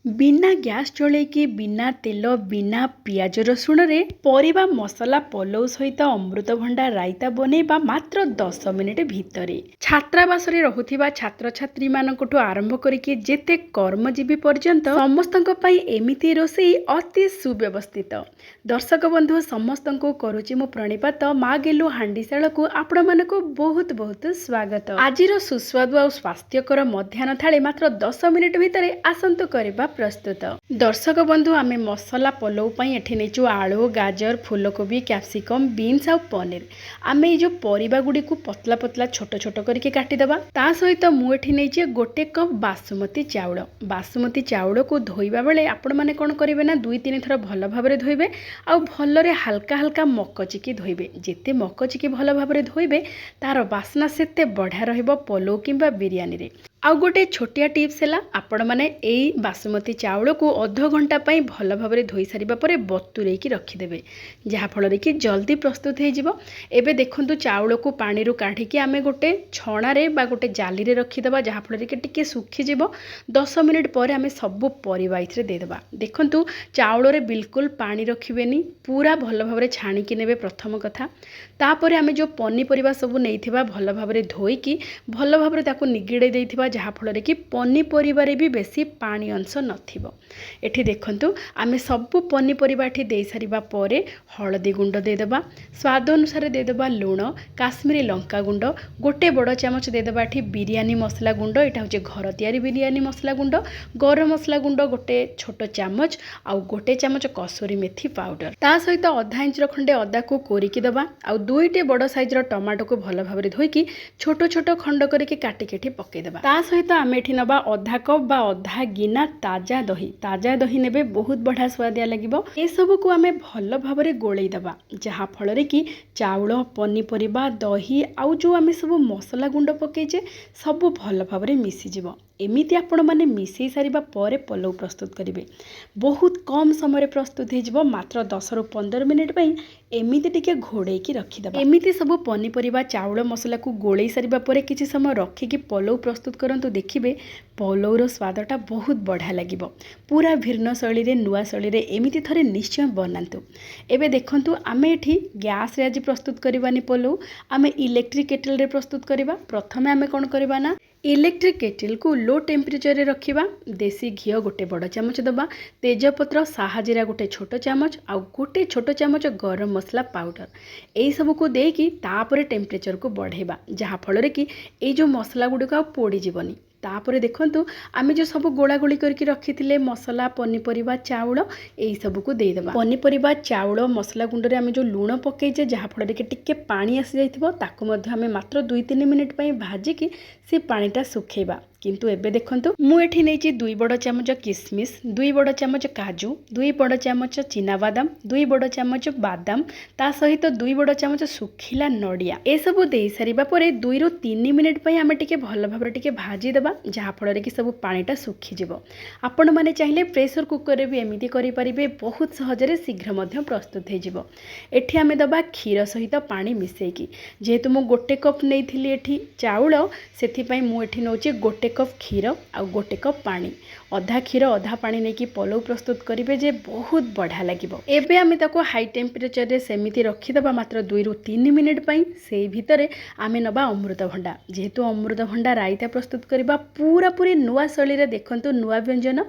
बिना गैस चलैकी बिना तेल बिना पियाज रसुण रे परिबा मसला पलौ सहित अमृतभंडा रायता बनैबा मात्र 10 मिनिट भितरे छात्रावास रे रहुथिबा छात्र छात्री मानकठु आरंभ करिके जेते कर्मजीवी पर्यंत समस्तक पई एमिति रोषेई अति सुव्यवस्थित। दर्शक बंधु समस्त को करुछि मो प्रणिपात माँ गेलु हांडीशाल को आपण मानको बहुत बहुत स्वागत। आजिर सुस्वादु और स्वास्थ्यकर मध्याह्न थाली मात्र 10 मिनिट भितरे आसंतु करबा प्रस्तुत। दर्शक बंधु आमे मसला पलौ पई एठी नेचु आलू गाजर फूलकोबी कैप्सिकम बीन्स और पनीर। आमे जो परिबा गुडी को पतला पतला छोट छोट करके काटी दबा। ता सहित मु एठी नेछि गोटे कप बासमती चाउल। बासमती चाउल को धोइबा बेले आपण माने कोन करिवे ना 2-3 थर भल भाबरे धोइबे आ भलरे हल्का हल्का मकचिकी धोइबे। जेते मकचिकी भल भाबरे धोइबे तार बास्ना सेते बढ़िया रहइबो पलौ किंबा बिरयानी रे। आउ गोटे छोटिया टिप्स है आपण मैंने यही बासमती चाउल को अध घंटा पाई भल भाव धोई सारिबा परे बतुरेकी रखिदेवे जहाँफल कि जल्दी प्रस्तुत हो। एबे देखंतु चाउल को पानी रू काढ़िकी आमे गोटे छणारे बा गोटे जाली रे रखिदेबा जहाँफल कि टिके सुखीजिव। 10 मिनिट पर आमे सबू परिबा इथरे देदेबा। देखंतु चाउल रे बिल्कुल पानी रखिबेनी पूरा भल भाव छाणिकी नेबे प्रथम कथा। तापर आमे जो पनीपरिबा सबू नैथिबा भल भाव धोईकी भल भाव ताकू निगिड़े देइथिबा जहाँफल कि पनीपरिबारे भी बेसी पानी अंश नथिबो। एठी देखंतु आमे सबू पनीपरिबा एठी देई सारिबा परे हळदी गुंड देदेबा स्वाद अनुसार देदेबा लूण काश्मीरी लंका गुंड गोटे बड़ चामच देदेबा एठी बिरयानी मसला गुंड एटा होचे घर तयारी बिरयानी मसला गुंड गरम मसला गुंड गोटे छोट चामच आउ गोटे चामच कसूरी मेथी पाउडर ता सहित आधा इंच खंडे अदा को कोरिकी दबा आउ 2टे बड़ साइजर टमाटो को भल भाबरे धोईकी छोट छोट खंड करके काटी केठी पके देबा। ता सहित आमे एठी नबा आधा कप बा आधा गिना ताजा दही नेबे बहुत बढ़िया स्वादिया लगिबो। ए सब को आमे भल भाबरे गोळेई दबा जहाँ फल कि चाउल पनीपरिबा दही आउ जो आमे सब मसला गुंड पकेजे सब भल भाबरे मिसी जिवो। एमिति आपण माने मिसई सारिबा परे पलौ प्रस्तुत करिवे। बहुत कम समय प्रस्तुत हो मात्र 10 ରୁ 15 मिनिट पई एमिति टिके घोड़े की रखिदबा। एमिति सब पनीपरिबा चाउल मसला को गोळेई सारिबा परे किछि समय रखिकी पलौ प्रस्तुत करंतु देखिबे पलौर स्वादटा बहुत बढ़िया लगिबो। पूरा भिन्न शैली रे नुआ शैली रे एमिति थरे निश्चय बनांतु। एबे देखंतु आमे एठी गैस रे आज प्रस्तुत करबानी पलौ आमे इलेक्ट्रिक केटल रे प्रस्तुत करबा। प्रथमे आमे कोन करबा ना इलेक्ट्रिक केटल को लो टेम्परेचर रे रखिबा। देसी घी गोटे बड़ चामच दबा तेजपत्र साहाजीरा गोटे छोट चामच आउ गोटे छोट चामच गरम मसला पाउडर यही सब को देकी तापरे टेम्परेचर को बढ़ेबा जहाँ फल कि ये जो मसला गुड़िक आ पोड़ी जीवनी। तापरे देखंतु आमे जो सब गोला गोली करके रखिथिले मसला पनीपरिबा चाउल यही सब को देदेबा। पनीपरिबा चाउल मसला गुंड रे आमे जो लूण पकेजे जहाँ फल कि टिके पानी आसी जाइथिबो ताकू मध्य आमे मात्र 2-3 मिनिट पई भाजिकी से पानीटा सुखेबा। किंतु एबे देखंतु मु एठी नेची 2 बड़ चामच किसमिस 2 बड़ चामच काजू 2 बड़ चामच चीनाबादाम 2 बड़ चामच बादाम ता सहित 2 बड़ चामच सुखिला नड़िया ए सब देई सारिबा परे 2 ରୁ 3 मिनिट पई आमे टिके भल भाबरे टिके भाजी देबा जहाँ फल कि सब पानीटा सुखी जिवो। आपण माने चाहिले प्रेशर कुकर रे भी एमिति करि परिबे बहुत सहजरे शीघ्र मध्य प्रस्तुत हो जिवो। एठी आमे दबा क्षीर सहित पानी मिसेकी जेहेतु मु गोटे कप नेइथिली एठी चाउल सेथि पई मु एठी नोचे गोटे कप क्षीर आ गोटे कप पानी अधा क्षीर अधा पानी नहीं कि पलौ प्रस्तुत करेंगे जे बहुत बढ़िया लगिबो। एबे आमे ताको हाई टेम्परेचर रे सेमिति रखिदबा मात्र 2 ରୁ 3 मिनिट पई सेई भितरे आमे नबा अमृतभंडा जेहेतु अमृतभंडा रायता प्रस्तुत करबा पूरा पूरी नुआ शैली रे देखंतु नुआ व्यंजन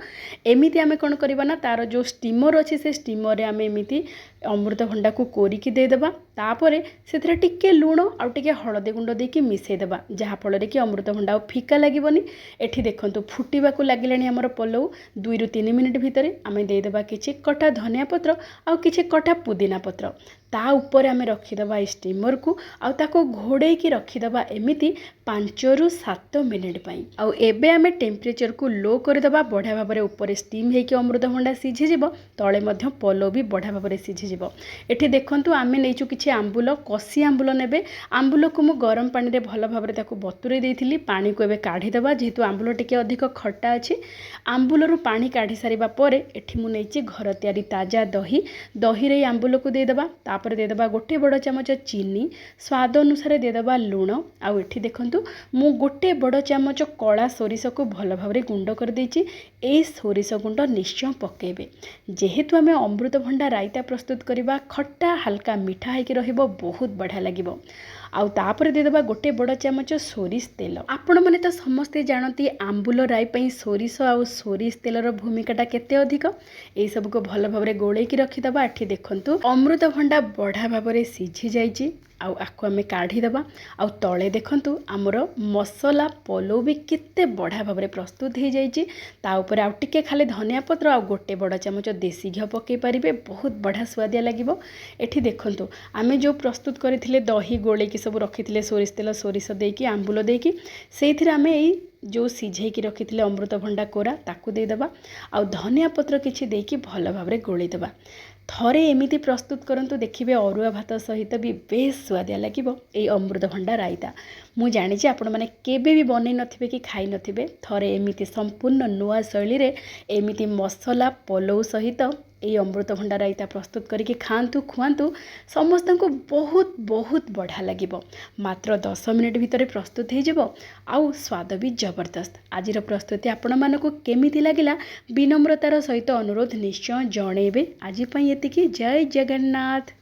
एमिति आमे कोन करबा ना तार जो स्टीमर अछि से स्टीमर रे आमे एमिति अमृतभंडा को कोरिकी देदेबा तापरे सेथरे टिके लूण आ टिके हळदी गुंड देकी मिसई देबा जहाँ फल कि अमृतभंडा फीका लागिबनी। एठी देखंतु फुटिबा को लागिलानी हमर पलौ 2 ରୁ 3 मिनिट भितरे आमे देदेबा किछि कटा धनिया पत्र आ किछि कटा पुदीना पत्र ता ऊपर आमे रखिदबा स्टीमर को आ ताको घोड़े की रखिदबा एमिति 5 ରୁ 7 मिनिट पई। आ एबे आमे टेम्परेचर को लो करदबा बढ़िया भाबरे ऊपर स्टीम हेकी अमृतभंडा सिझी जिवो तळे मध्य पलौ भी बढ़िया भाबरे सिझी जिवो। एठी देखंतु आमे नेइचु किछि आंबुल कसी आंबुल नेबे आंबुल को मु गरम पानी रे भल भाबरे ताको बतुरे देइथिली पानी को एबे काढी दबा जेहेतु आंबुल टिके अधिक खट्टा अछि आंबुल रु पानी काढी सारिबा परे एठी मु नेइचि घर तयारी ताजा दही रे आंबुल को देदेबा तापर देदेबा गोटे बड़ चामच चीनी, स्वाद अनुसार देदेबा लुण। आउ एठी देखंतु मु गोटे बड़ चामच कला सोरिष को भल भाव गुंड कर देछि। ए सोरिष गुंड निश्चय पकेबे, जेहेतु आमे अमृतभंडा रायता प्रस्तुत करबा खट्टा हल्का मीठा होइके रहिबो, बहुत बढ़िया लागिबो। आउ तापर देदेबा गोटे बड़ चामच सोरिष तेल। आपण माने तो समस्ते जानती आंबुल राई पई सोरिष आउ सोरिष तेलर भूमिकाटा केते अधिक। एई सब को भल भाव गोले की रखिदबा। एठी देखंतु अमृतभंडा बढ़िया भाव सिझी जाइछि। आउ आकु आमे काढ़ी दबा। आउ तळे देखंतु आमर मसला पलौ भी केते बढ़िया भाव प्रस्तुत हो जाइछि। ता ऊपर आउ टिके खाली धनिया पत्र आउ गोटे बड़ चामच देसी घी पकई पारिबे, बहुत बढ़िया स्वादिया लागिबो। एठी देखंतु आमे जो प्रस्तुत करथिले दही गोले की सब रखिथिले सोरिष तेल सोरिष देकी आंबुल देकी, सेइथिरे आमे एई जो सिझे की रखिथिले अमृतभंडा कोरा ताकू देदेबा। आउ धनिया पत्र किछि देकी भल भाव गोले देबा। थरे एमिति प्रस्तुत करंतु, देखिबे अरुआ भात सहित भी बेस स्वादिया लागिबो एई अमृतभंडा रायता। मु जानिछि आपण माने केबे भी बनै नथिबे कि खाई नथिबे। थरे एमिति संपूर्ण नुआ शैली रे एमिति मसला पलौ सहित एई अमृतभंडा रायता प्रस्तुत करके खांतु खुआंतु, समस्त को बहुत बहुत बढ़िया लागिबो। मात्र 10 मिनिट भितर प्रस्तुत हो जिवो। आउ स्वाद भी जबरदस्त। आजिर प्रस्तुति आपण मानको केमिति लागिला विनम्रतार सहित अनुरोध निश्चय जणेबे। आज पई एतिकी। जय जगन्नाथ।